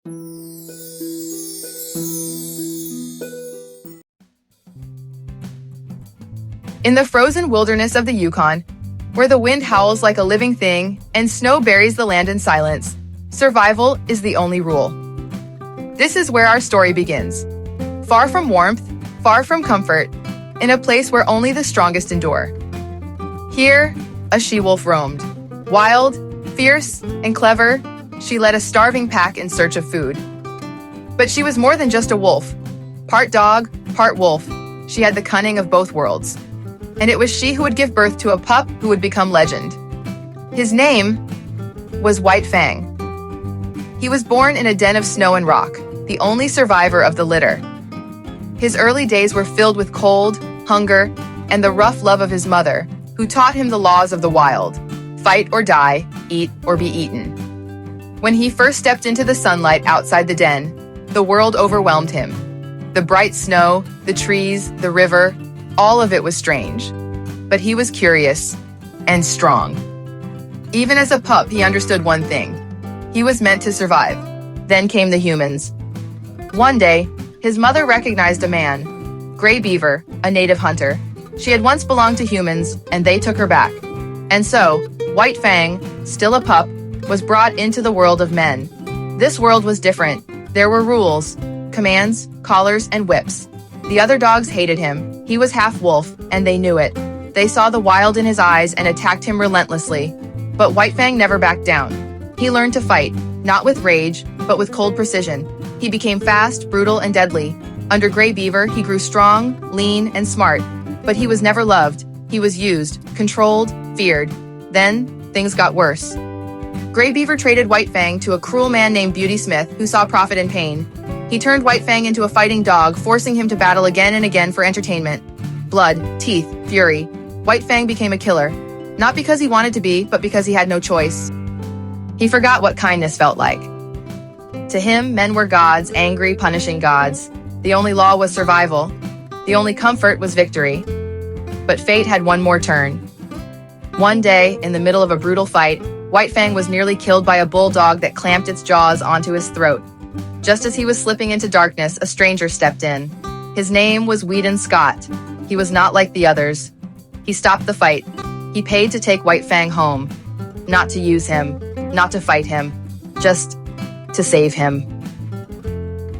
In the frozen wilderness of the Yukon, where the wind howls like a living thing and snow buries the land in silence, survival is the only rule. This is where our story begins. Far from warmth, far from comfort, in a place where only the strongest endure. Here, a she-wolf roamed. Wild, fierce, and clever, she led a starving pack in search of food. But she was more than just a wolf. Part dog, part wolf, she had the cunning of both worlds. And it was she who would give birth to a pup who would become legend. His name was White Fang. He was born in a den of snow and rock, the only survivor of the litter. His early days were filled with cold, hunger, and the rough love of his mother, who taught him the laws of the wild: fight or die, eat or be eaten. When he first stepped into the sunlight outside the den, the world overwhelmed him. The bright snow, the trees, the river, all of it was strange. But he was curious and strong. Even as a pup, he understood one thing. He was meant to survive. Then came the humans. One day, his mother recognized a man, Gray Beaver, a native hunter. She had once belonged to humans, and they took her back. And so, White Fang, still a pup, was brought into the world of men. This world was different. There were rules, commands, collars, and whips. The other dogs hated him. He was half wolf, and they knew it. They saw the wild in his eyes and attacked him relentlessly. But White Fang never backed down. He learned to fight, not with rage, but with cold precision. He became fast, brutal, and deadly. Under Gray Beaver, he grew strong, lean, and smart. But he was never loved. He was used, controlled, feared. Then, things got worse. Gray Beaver traded White Fang to a cruel man named Beauty Smith, who saw profit in pain. He turned White Fang into a fighting dog, forcing him to battle again and again for entertainment. Blood, teeth, fury. White Fang became a killer. Not because he wanted to be, but because he had no choice. He forgot what kindness felt like. To him, men were gods, angry, punishing gods. The only law was survival. The only comfort was victory. But fate had one more turn. One day, in the middle of a brutal fight, White Fang was nearly killed by a bulldog that clamped its jaws onto his throat. Just as he was slipping into darkness, a stranger stepped in. His name was Weedon Scott. He was not like the others. He stopped the fight. He paid to take White Fang home. Not to use him, not to fight him, just to save him.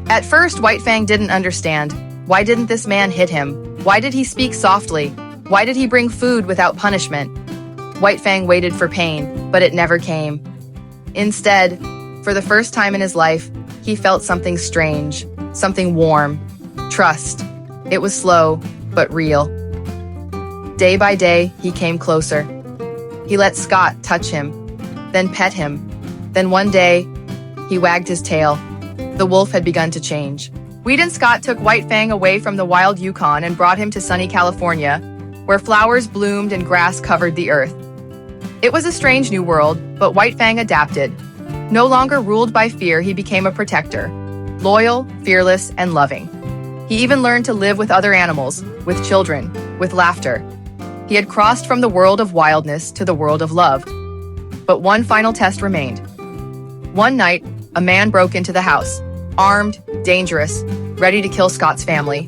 At first, White Fang didn't understand. Why didn't this man hit him? Why did he speak softly? Why did he bring food without punishment? White Fang waited for pain, but it never came. Instead, for the first time in his life, he felt something strange, something warm, trust. It was slow, but real. Day by day, he came closer. He let Scott touch him, then pet him. Then one day, he wagged his tail. The wolf had begun to change. Weedon Scott took White Fang away from the wild Yukon and brought him to sunny California, where flowers bloomed and grass covered the earth. It was a strange new world, but White Fang adapted. No longer ruled by fear, he became a protector, loyal, fearless, and loving. He even learned to live with other animals, with children, with laughter. He had crossed from the world of wildness to the world of love. But one final test remained. One night, a man broke into the house, armed, dangerous, ready to kill Scott's family.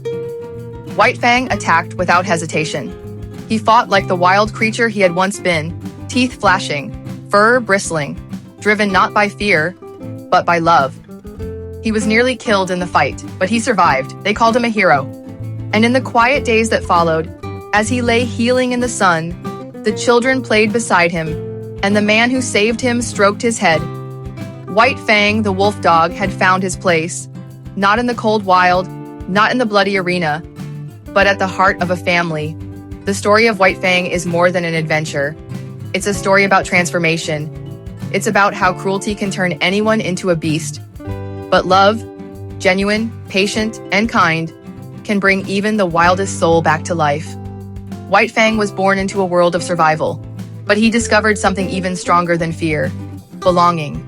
White Fang attacked without hesitation. He fought like the wild creature he had once been, teeth flashing, fur bristling, driven not by fear, but by love. He was nearly killed in the fight, but he survived. They called him a hero. And in the quiet days that followed, as he lay healing in the sun, the children played beside him, and the man who saved him stroked his head. White Fang, the wolf dog, had found his place, not in the cold wild, not in the bloody arena, but at the heart of a family. The story of White Fang is more than an adventure. It's a story about transformation. It's about how cruelty can turn anyone into a beast. But love, genuine, patient, and kind, can bring even the wildest soul back to life. White Fang was born into a world of survival, but he discovered something even stronger than fear: belonging.